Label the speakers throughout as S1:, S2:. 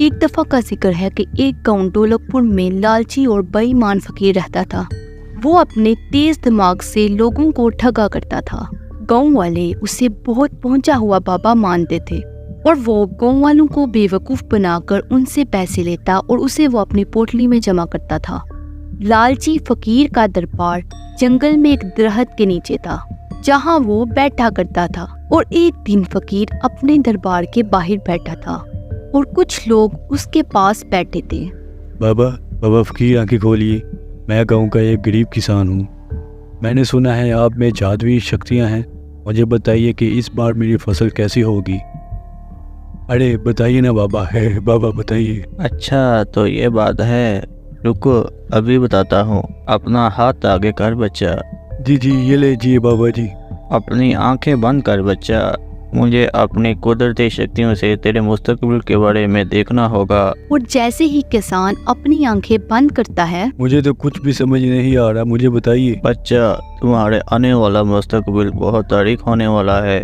S1: एक दफा का जिक्र है कि एक गांव ढोलकपुर में लालची और बेईमान फकीर रहता था। वो अपने तेज दिमाग से लोगों को ठगा करता था। गांव वाले उसे बहुत पहुंचा हुआ बाबा मानते थे और वो गांव वालों को बेवकूफ बनाकर उनसे पैसे लेता और उसे वो अपनी पोटली में जमा करता था। लालची फकीर का दरबार जंगल में एक दरख्त के नीचे था, जहां वो बैठा करता था। और एक दिन फकीर अपने दरबार के बाहर बैठा था और कुछ लोग उसके पास बैठे थे।
S2: बाबा फकीर, आंखें खोलिए। मैं गाँव का एक गरीब किसान हूँ। मैंने सुना है आप में जादुई शक्तियाँ हैं। मुझे बताइए कि इस बार मेरी फसल कैसी होगी। अरे बताइए ना बाबा, है बाबा बताइए।
S3: अच्छा तो ये बात है, रुको अभी बताता हूँ। अपना हाथ आगे कर बच्चा।
S2: जी ये लीजिए बाबा जी।
S3: अपनी आंखें बंद कर बच्चा। मुझे अपनी कुदरती शक्तियों से तेरे मुस्तकबिल के बारे में देखना होगा।
S1: और जैसे ही किसान अपनी आंखें बंद करता है,
S2: मुझे तो कुछ भी समझ नहीं आ रहा, मुझे बताइए।
S3: बच्चा, तुम्हारे आने वाला मुस्तकबिल बहुत तारीख होने वाला है।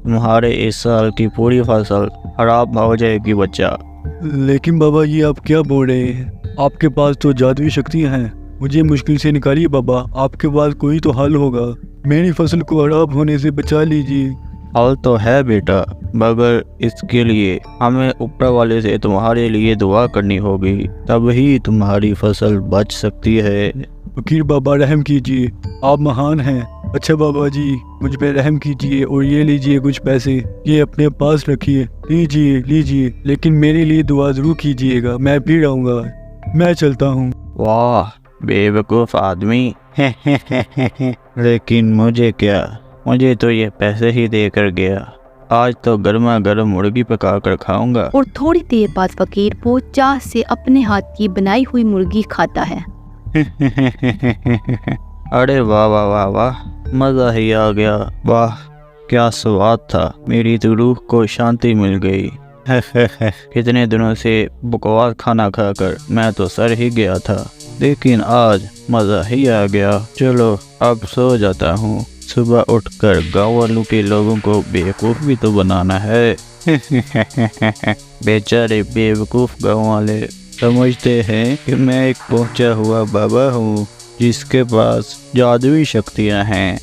S3: तुम्हारे इस साल की पूरी फसल खराब हो जाएगी बच्चा।
S2: लेकिन बाबा ये आप क्या बोल रहे हैं? आपके पास तो जादुई शक्तियाँ हैं। मुझे मुश्किल से निकालिए बाबा, आपके पास कोई तो हल होगा। मेरी फसल को खराब होने से बचा लीजिए।
S3: हल तो है बेटा, मगर इसके लिए हमें ऊपर वाले से तुम्हारे लिए दुआ करनी होगी, तभी तुम्हारी फसल बच सकती है।
S2: फकीर बाबा रहम कीजिए, आप महान हैं। अच्छा बाबा जी, मुझ पे रहम कीजिए और ये लीजिए कुछ पैसे, ये अपने पास रखिए। लीजिए, लेकिन मेरे लिए दुआ जरूर कीजिएगा। मैं फिर आऊँगा। मैं चलता हूँ।
S3: वाह बेवकूफ़ आदमी। लेकिन मुझे क्या, मुझे तो ये पैसे ही देकर गया। आज तो गर्मा गर्म मुर्गी पका कर खाऊंगा।
S1: और थोड़ी देर बाद फकीर वो चाह से अपने हाथ की बनाई हुई मुर्गी खाता है।
S3: अरे वाह वाह वाह वाह, मज़ा ही आ गया। वाह क्या स्वाद था, मेरी तो रूह को शांति मिल गई। कितने दिनों से बकवास खाना खाकर मैं तो सर ही गया था, लेकिन आज मज़ा ही आ गया। चलो अब सो जाता हूँ। सुबह उठकर गाँव वालों के लोगों को बेवकूफ़ भी तो बनाना है। बेचारे बेवकूफ़ गाँव वाले समझते हैं कि मैं एक पहुंचा हुआ बाबा हूँ जिसके पास जादुई शक्तियाँ हैं।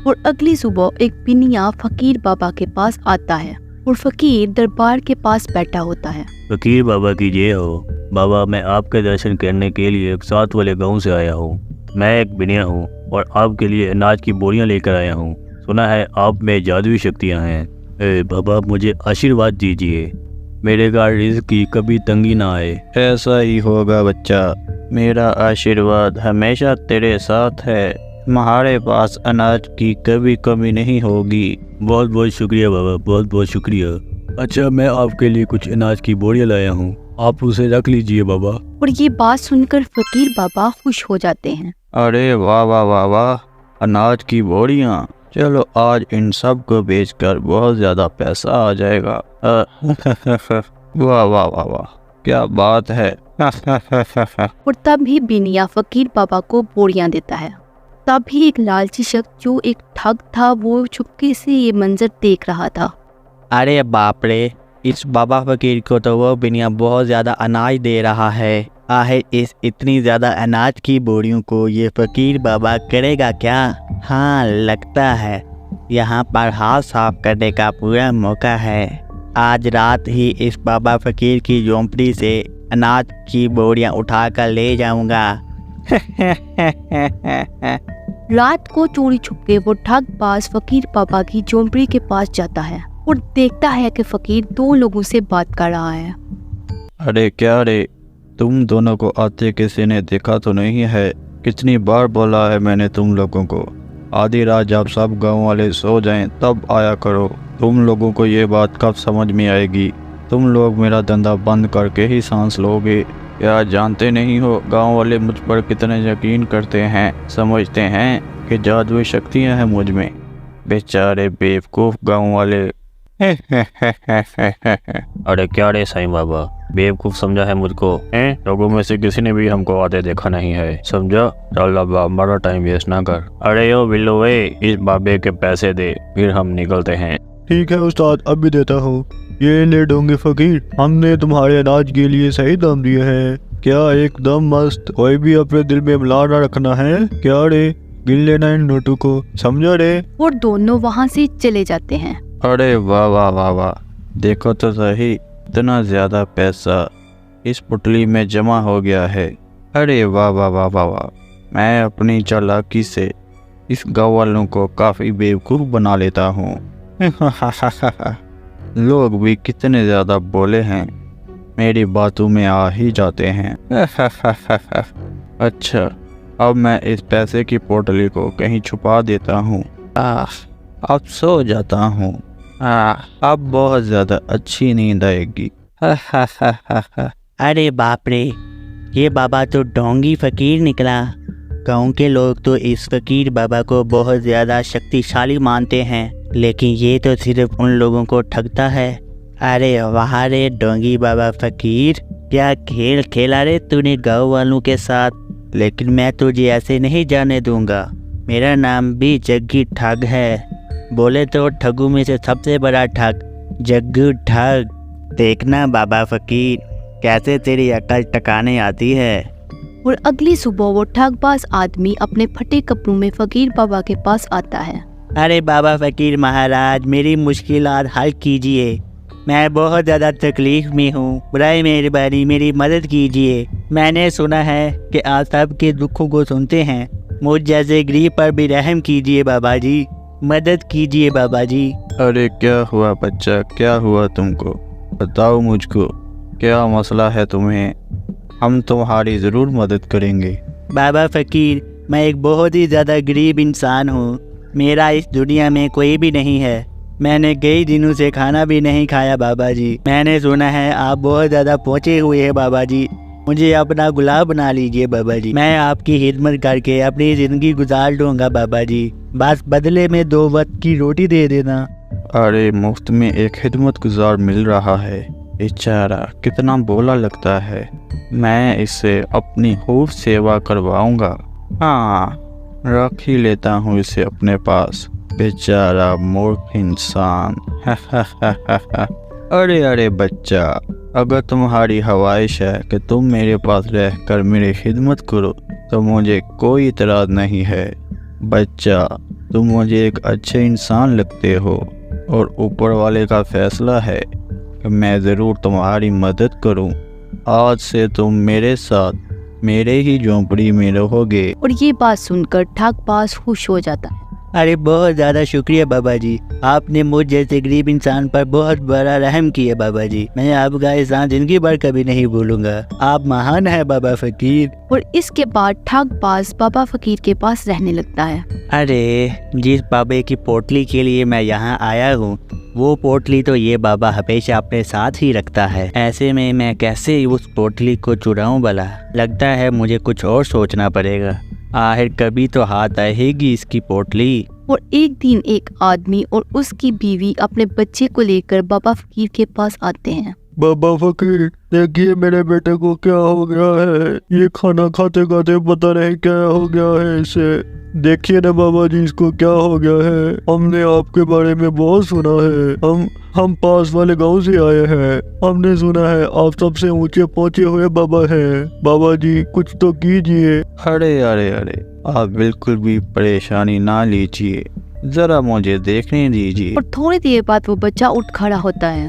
S1: और अगली सुबह एक बिनिया फकीर बाबा के पास आता है और फकीर दरबार के पास बैठा होता है।
S2: फकीर बाबा की जय हो। बाबा, मैं आपके दर्शन करने के लिए एक साथ वाले गांव से आया हूँ। मैं एक बिनिया हूँ और आपके लिए अनाज की बोरियां लेकर आया हूँ। सुना है आप में जादुई शक्तियाँ हैं। बाबा मुझे आशीर्वाद दीजिए, मेरे घर रिज़्क की कभी तंगी ना आए।
S3: ऐसा ही होगा बच्चा, मेरा आशीर्वाद हमेशा तेरे साथ है। तुम्हारे पास अनाज की कभी कमी नहीं होगी।
S2: बहुत बहुत शुक्रिया बाबा, बहुत बहुत शुक्रिया। अच्छा, मैं आपके लिए कुछ अनाज की बोरियां लाया हूँ, आप उसे रख लीजिए बाबा।
S1: और ये बात सुनकर फकीर बाबा खुश हो जाते हैं।
S3: अरे वाह वाह वाह वाह, अनाज की बोरियां। चलो आज इन सब को बेचकर बहुत ज़्यादा पैसा आ जाएगा। वाह वाह वाह वाह, क्या बात है।
S1: और तभी बिनिया फकीर बाबा को बोरियां देता है। तभी एक लालची शख्स जो एक ठग था वो चुपके से ये मंजर देख रहा था।
S3: अरे बाप रे, इस बाबा फकीर को तो वो बिनिया बहुत ज़्यादा अनाज दे रहा है। आखिर इस इतनी ज़्यादा अनाज की बोरियों को ये फकीर बाबा करेगा क्या? हाँ लगता है यहाँ पर हाथ साफ करने का पूरा मौका है। आज रात ही इस बाबा फकीर की झोंपड़ी से अनाज की बोरियां उठा कर ले जाऊंगा।
S1: रात को चोरी छुपके वो ठगबाज फकीर बाबा की झोंपड़ी के पास जाता है और देखता है कि फकीर दो लोगों से बात कर रहा है।
S3: अरे क्या रे, तुम दोनों को आते किसी ने देखा तो नहीं है? कितनी बार बोला है मैंने तुम लोगों को, आधी रात जब सब गांव वाले सो जाएं तब आया करो। तुम लोगों को ये बात कब समझ में आएगी? तुम लोग मेरा धंधा बंद करके ही सांस लोगे। क्या जानते नहीं हो गांव वाले मुझ पर कितने यकीन करते हैं, समझते हैं कि जादुई शक्तियां हैं मुझ में। बेचारे बेवकूफ़ गांव वाले।
S2: अरे क्या रे साईं बाबा, बेवकूफ़ समझा है मुझको? लोगों में से किसी ने भी हमको आते देखा नहीं है, समझा? चल अब हमारा टाइम वेस्ट ना कर। अरे यो बिल्लू, इस बाबे के पैसे दे, फिर हम निकलते हैं।
S4: ठीक है उस्ताद, अब भी देता हूँ।
S3: ये ले डोंगे फकीर, हमने तुम्हारे अनाज के लिए सही दाम दिए हैं। क्या एकदम मस्त, कोई भी अपने दिल में मलाल ना रखना है। क्या रे, गिन लेना इन नोटों को, समझा रे।
S1: और दोनों वहाँ से चले जाते हैं।
S3: अरे वाह वाह वाह वाह, देखो तो सही, इतना ज़्यादा पैसा इस पुटली में जमा हो गया है। अरे वाह वाह वाह वाह वाह, मैं अपनी चालाकी से इस गाँव वालों को काफ़ी बेवकूफ़ बना लेता हूँ। लोग भी कितने ज़्यादा बोले हैं, मेरी बातों में आ ही जाते हैं। अच्छा, अब मैं इस पैसे की पोटली को कहीं छुपा देता हूँ। अब सो जाता हूँ। अब बहुत ज़्यादा अच्छी नींद आएगी।
S4: अरे बाप रे, ये बाबा तो डोंगी फकीर निकला। गांव के लोग तो इस फकीर बाबा को बहुत ज़्यादा शक्तिशाली मानते हैं, लेकिन ये तो सिर्फ उन लोगों को ठगता है। अरे वाह रे डोंगी बाबा फकीर, क्या खेल खेला रे तूने गांव वालों के साथ। लेकिन मैं तुझे ऐसे नहीं जाने दूंगा। मेरा नाम भी जग्गी ठग है। बोले तो ठगों में से सबसे बड़ा ठग जग्गू ठग। देखना बाबा फकीर, कैसे तेरी अकल टकाने आती है।
S1: और अगली सुबह वो ठगबाज आदमी अपने फटे कपड़ों में फकीर बाबा के पास आता है।
S4: अरे बाबा फकीर महाराज, मेरी मुश्किलात हल कीजिए। मैं बहुत ज़्यादा तकलीफ़ में हूँ, बराए मेहरबानी मेरी मदद कीजिए। मैंने सुना है कि आप सबके दुखों को सुनते हैं। मुझ जैसे गरीब पर भी रहम कीजिए बाबा जी, मदद कीजिए बाबा जी।
S3: अरे क्या हुआ बच्चा, क्या हुआ तुमको, बताओ मुझको, क्या मसला है तुम्हें, हम तुम्हारी ज़रूर मदद करेंगे।
S4: बाबा फकीर, मैं एक बहुत ही ज़्यादा गरीब इंसान हूँ। मेरा इस दुनिया में कोई भी नहीं है। मैंने कई दिनों से खाना भी नहीं खाया बाबा जी। मैंने सुना है आप बहुत ज़्यादा पहुँचे हुए हैं बाबा जी। मुझे अपना गुलाम बना लीजिए बाबा जी। मैं आपकी खिदमत करके अपनी ज़िंदगी गुजार लूँगा बाबा जी। बस बदले में 2 वक्त की रोटी दे देना।
S3: अरे मुफ्त में एक खिदमत गुजार मिल रहा है, बेचारा कितना बोला लगता है। मैं इससे अपनी खूब सेवा करवाऊंगा। हाँ, रख ही लेता हूँ इसे अपने पास, बेचारा मूर्ख इंसान। अरे अरे बच्चा, अगर तुम्हारी ख्वाहिश है कि तुम मेरे पास रहकर मेरी खिदमत करो तो मुझे कोई इतराज़ नहीं है। बच्चा, तुम मुझे एक अच्छे इंसान लगते हो और ऊपर वाले का फैसला है कि मैं ज़रूर तुम्हारी मदद करूं। आज से तुम मेरे साथ मेरे ही झोंपड़ी में रहोगे।
S1: और ये बात सुनकर ठगबाज खुश हो जाता है।
S4: अरे बहुत ज़्यादा शुक्रिया बाबा जी, आपने मुझ जैसे गरीब इंसान पर बहुत बड़ा रहम किया बाबा जी। मैं आपका एहसान ज़िंदगी भर कभी नहीं भूलूंगा। आप महान है बाबा फकीर।
S1: और इसके बाद ठगबाज बाबा फकीर के पास रहने लगता है।
S4: अरे जिस बाबे की पोटली के लिए मैं यहाँ आया हूँ, वो पोटली तो ये बाबा हमेशा अपने साथ ही रखता है। ऐसे में मैं कैसे उस पोटली को चुराऊं भला। लगता है मुझे कुछ और सोचना पड़ेगा। आखिर कभी तो हाथ आएगी इसकी पोटली।
S1: और एक दिन एक आदमी और उसकी बीवी अपने बच्चे को लेकर बाबा फकीर के पास आते हैं।
S3: बाबा फकीर, देखिए मेरे बेटे को क्या हो गया है। ये खाना खाते खाते पता नहीं क्या हो गया है इसे। देखिए ना बाबा जी, इसको क्या हो गया है। हमने आपके बारे में बहुत सुना है। हम पास वाले गांव से आए हैं। हमने सुना है आप सबसे ऊंचे पहुंचे हुए बाबा हैं। बाबा जी कुछ तो कीजिए। अरे अरे अरे, आप बिल्कुल भी परेशानी ना लीजिए, जरा मुझे देखने दीजिए।
S1: और थोड़ी देर बाद वो बच्चा उठ खड़ा होता है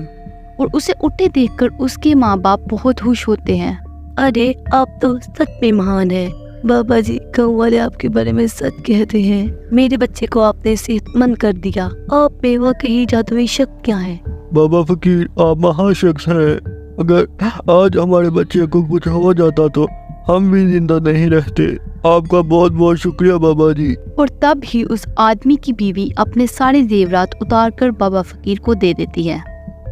S1: और उसे उठे देखकर उसके माँ बाप बहुत खुश होते हैं। अरे आप तो सच में महान है बाबा जी, गाँव वाले आपके बारे में सच कहते हैं। मेरे बच्चे को आपने सेहतमंद कर दिया। आप में वाकई जादुई शक्तियाँ हैं।
S3: बाबा फकीर, आप महाशख्स हैं। अगर आज हमारे बच्चे को कुछ हो जाता तो हम भी जिंदा नहीं रहते। आपका बहुत बहुत शुक्रिया बाबा जी।
S1: और तब ही उस आदमी की बीवी अपने सारे जेवरात उतार कर बाबा फकीर को दे देती है।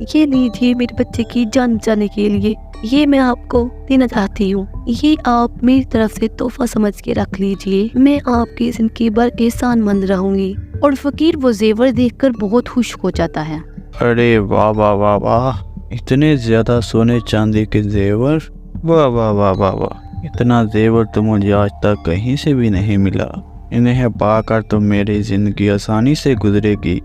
S1: ये लीजिए मेरे बच्चे की जान बचाने के लिए, ये मैं आपको देना चाहती हूँ। ये आप मेरी तरफ से तोहफा समझ के रख लीजिए। मैं आपकी जिंदगी भर एहसानमंद रहूंगी। और फकीर वो जेवर देखकर बहुत खुश हो जाता है।
S3: अरे वाह वाह वाह वाह, इतने ज्यादा सोने चांदी के जेवर, वाह वाह वाह वाह वाह। इतना जेवर तो मुझे आज तक कहीं से भी नहीं मिला। इन्हें पाकर तो मेरी जिंदगी आसानी से गुजरेगी।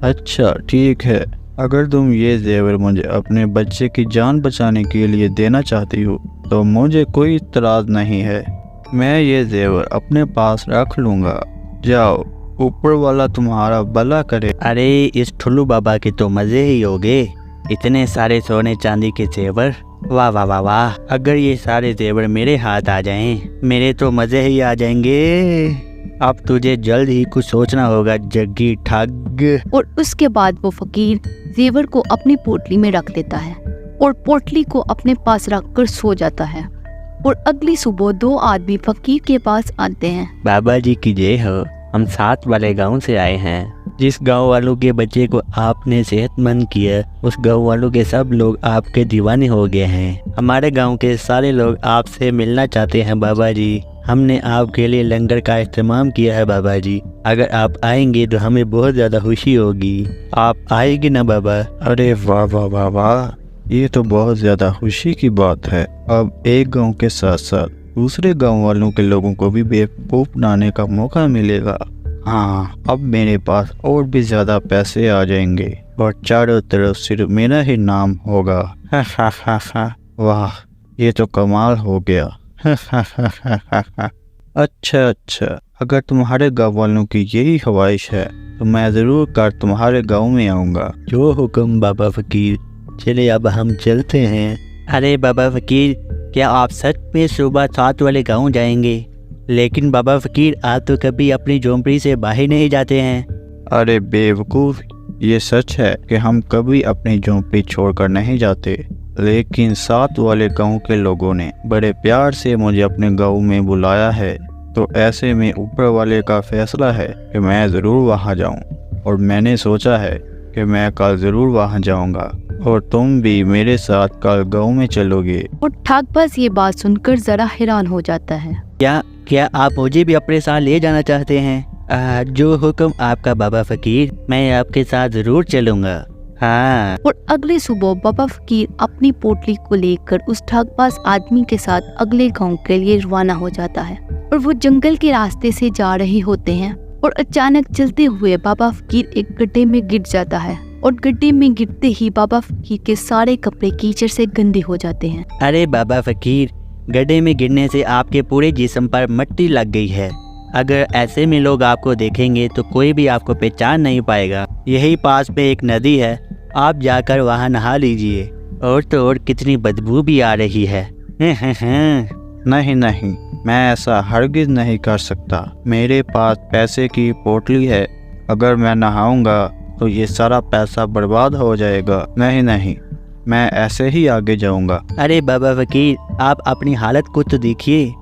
S3: अच्छा ठीक है, अगर तुम ये जेवर मुझे अपने बच्चे की जान बचाने के लिए देना चाहती हो तो मुझे कोई इतराज़ नहीं है। मैं ये जेवर अपने पास रख लूँगा। जाओ, ऊपर वाला तुम्हारा भला करे।
S4: अरे इस ठुल्लू बाबा के तो मज़े ही होगे। इतने सारे सोने चांदी के जेवर, वाह वाह वाह वाह। अगर ये सारे जेवर मेरे हाथ आ जाएं, मेरे तो मज़े ही आ जाएंगे। अब तुझे जल्द ही कुछ सोचना होगा जग्गी ठग।
S1: और उसके बाद वो फकीर जेवर को अपनी पोटली में रख देता है और पोटली को अपने पास रखकर सो जाता है। और अगली सुबह 2 आदमी फकीर के पास आते हैं।
S4: बाबा जी की जय हो। हम साथ वाले गांव से आए हैं। जिस गांव वालों के बच्चे को आपने सेहतमंद किया, उस गांव वालों के सब लोग आपके दीवाने हो गए हैं। हमारे गांव के सारे लोग आपसे मिलना चाहते हैं बाबा जी। हमने आपके लिए लंगर का इस्तेमाल किया है बाबा जी। अगर आप आएंगे तो हमें बहुत ज़्यादा खुशी होगी। आप आएंगे ना बाबा?
S3: अरे वाह वाह वाह वाह, ये तो बहुत ज़्यादा खुशी की बात है। अब एक गांव के साथ साथ दूसरे गांव वालों के लोगों को भी बेवकूफ़ बनाने का मौका मिलेगा। हाँ, अब मेरे पास और भी ज़्यादा पैसे आ जाएंगे और चारों तरफ सिर्फ मेरा ही नाम होगा। हा हा हा हा, वाह, ये तो कमाल हो गया। हा हा हा हा हा हा। अच्छा, अगर तुम्हारे गाँव वालों की यही ख्वाहिश है तो मैं ज़रूर कर तुम्हारे गाँव में आऊँगा।
S4: जो हुक्म बाबा फकीर। चले अब हम चलते हैं। अरे बाबा फकीर, क्या आप सच में सुबह 7 वाले गांव जाएंगे? लेकिन बाबा फकीर, आप तो कभी अपनी झोंपड़ी से बाहर नहीं जाते हैं।
S3: अरे बेवकूफ़, ये सच है कि हम कभी अपनी झोंपड़ी छोड़कर नहीं जाते, लेकिन 7 वाले गांव के लोगों ने बड़े प्यार से मुझे अपने गांव में बुलाया है, तो ऐसे में ऊपर वाले का फैसला है कि मैं ज़रूर वहां जाऊं। और मैंने सोचा है कि मैं कल ज़रूर वहां जाऊंगा और तुम भी मेरे साथ कल गांव में चलोगे।
S1: और ठाकबाज ये बात सुनकर जरा हैरान हो जाता है।
S4: क्या आप मुझे भी अपने साथ ले जाना चाहते हैं? जो हुक्म आपका बाबा फकीर, मैं आपके साथ ज़रूर चलूँगा। हाँ।
S1: और अगले सुबह बाबा फकीर अपनी पोटली को लेकर उस ठाकबाज आदमी के साथ अगले गांव के लिए रवाना हो जाता है। और वो जंगल के रास्ते से जा रहे होते हैं और अचानक चलते हुए बाबा फकीर एक गड्ढे में गिर जाता है। और गड्ढे में गिरते ही बाबा फकीर के सारे कपड़े कीचड़ से गंदे हो जाते हैं।
S4: अरे बाबा फकीर, गड्ढे में गिरने से आपके पूरे जिस्म पर मिट्टी लग गई है। अगर ऐसे में लोग आपको देखेंगे तो कोई भी आपको पहचान नहीं पाएगा। यही पास में एक नदी है, आप जाकर वहाँ नहा लीजिए। और तो और कितनी बदबू भी आ रही है।
S3: नहीं, मैं ऐसा हरगिज़ नहीं कर सकता। मेरे पास पैसे की पोटली है, अगर मैं नहाऊंगा तो ये सारा पैसा बर्बाद हो जाएगा। नहीं, मैं ऐसे ही आगे जाऊंगा।
S4: अरे बाबा फकीर, आप अपनी हालत को तो देखिए।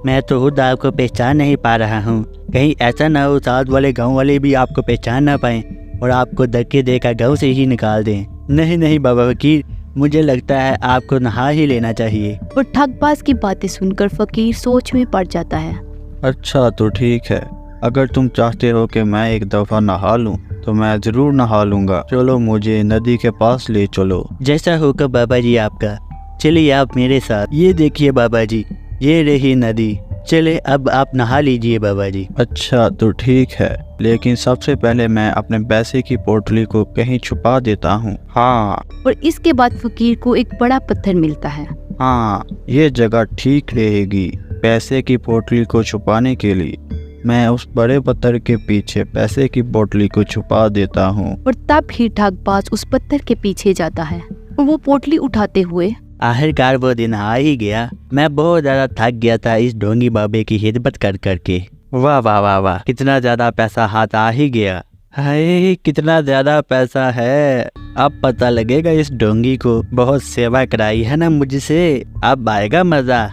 S4: मैं तो खुद आपको पहचान नहीं पा रहा हूँ। कहीं ऐसा ना हो 7 वाले गांव वाले भी आपको पहचान ना पाएं और आपको धक्के देकर गांव से ही निकाल दें। नहीं बाबा फकीर, मुझे लगता है आपको नहा ही लेना चाहिए।
S1: और ठगबाज की बातें सुनकर फकीर सोच में पड़ जाता है।
S3: अच्छा तो ठीक है, अगर तुम चाहते हो कि मैं एक दफ़ा नहा लूँ तो मैं ज़रूर नहा लूँगा। चलो मुझे नदी के पास ले चलो।
S4: जैसा होगा बाबा जी आपका। चलिए आप मेरे साथ। ये देखिए बाबा जी, ये रही नदी। चले अब आप नहा लीजिए बाबा जी।
S3: अच्छा तो ठीक है, लेकिन सबसे पहले मैं अपने पैसे की पोटली को कहीं छुपा देता हूँ। हाँ।
S1: और इसके बाद फकीर को एक बड़ा पत्थर मिलता है।
S3: हाँ, ये जगह ठीक रहेगी पैसे की पोटली को छुपाने के लिए। मैं उस बड़े पत्थर के पीछे पैसे की पोटली को छुपा देता हूँ।
S1: और तब ही ठगबाज उस पत्थर के पीछे जाता है और वो पोटली उठाते हुए।
S4: आखिरकार वो दिन आ ही गया। मैं बहुत ज़्यादा थक गया था इस ढोंगी बाबे की खिदमत कर करके। वाह वाह वाह वाह, कितना ज़्यादा पैसा हाथ आ ही गया। हाय, कितना ज़्यादा पैसा है। अब पता लगेगा इस ढोंगी को। बहुत सेवा कराई है ना मुझसे, अब आएगा मज़ा।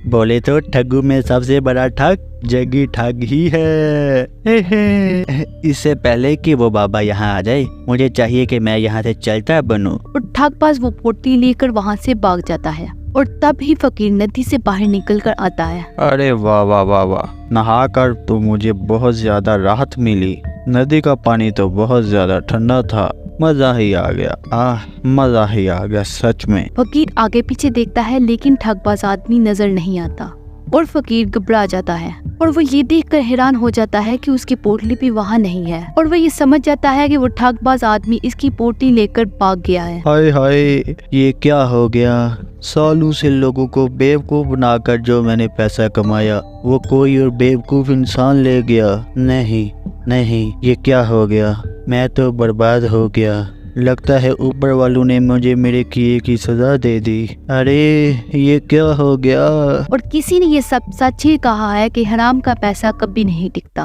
S4: बोले तो ठगू में सबसे बड़ा ठग जग्गी ठग ही है। इससे पहले कि वो बाबा यहाँ आ जाए, मुझे चाहिए कि मैं यहाँ से चलता बनूं।
S1: और ठगबाज वो पोटली लेकर वहाँ से भाग जाता है। और तब ही फकीर नदी से बाहर निकल कर आता है।
S3: अरे वाह वाह वाह वाह, नहाकर तो मुझे बहुत ज्यादा राहत मिली। नदी का पानी तो बहुत ज्यादा ठंडा था। मजा ही आ गया। मजा ही आ गया सच में।
S1: फकीर आगे पीछे देखता है लेकिन ठगबाज आदमी नजर नहीं आता। और फकीर घबरा जाता है और वो ये देखकर हैरान हो जाता है कि उसकी पोटली भी वहाँ नहीं है और वो ये समझ जाता है कि वो ठगबाज आदमी इसकी पोटली लेकर भाग गया है।
S3: हाय हाय, ये क्या हो गया? सालों से लोगों को बेवकूफ़ बनाकर जो मैंने पैसा कमाया वो कोई और बेवकूफ़ इंसान ले गया। नहीं नहीं, ये क्या हो गया? मैं तो बर्बाद हो गया। लगता है ऊपर वालों ने मुझे मेरे किए की सज़ा दे दी। अरे ये क्या हो गया?
S1: और किसी ने ये सब सच ही कहा है कि हराम का पैसा कभी नहीं टिकता।